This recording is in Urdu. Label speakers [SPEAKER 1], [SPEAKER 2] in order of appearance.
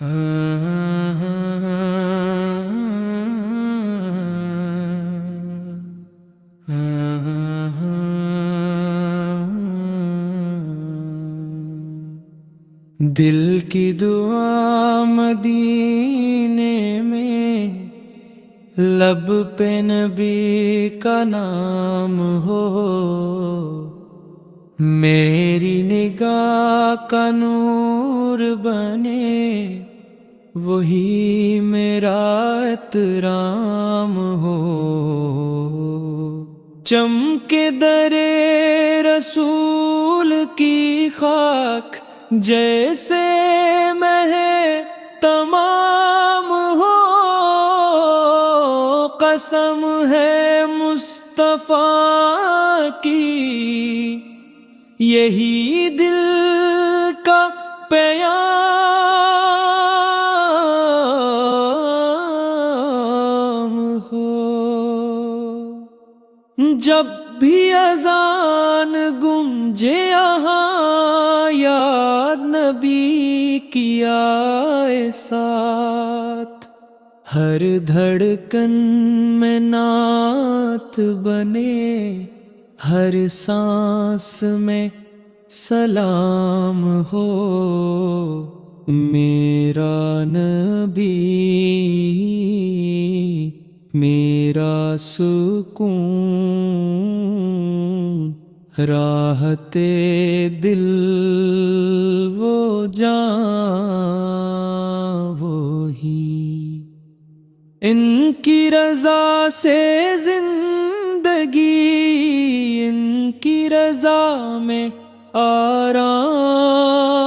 [SPEAKER 1] دل کی دعا مدینے میں، لب پہ نبی کا نام ہو، میری نگاہ کا نور بنے، وہی میرا احترام ہو۔ چمکے در رسول کی خاک، جیسے مہے تمام ہو، قسم ہے مصطفیٰ کی، یہی دل کا پیام ہو۔ جب بھی اذان گونجے یہاں، یاد نبی کی آئے ساتھ، ہر دھڑکن میں نعت بنے، ہر سانس میں سلام ہو۔ میرا نبی میرا سکون، راحت دل وہ جاں وہی، ان کی رضا سے زندگی، ان کی رضا میں آرام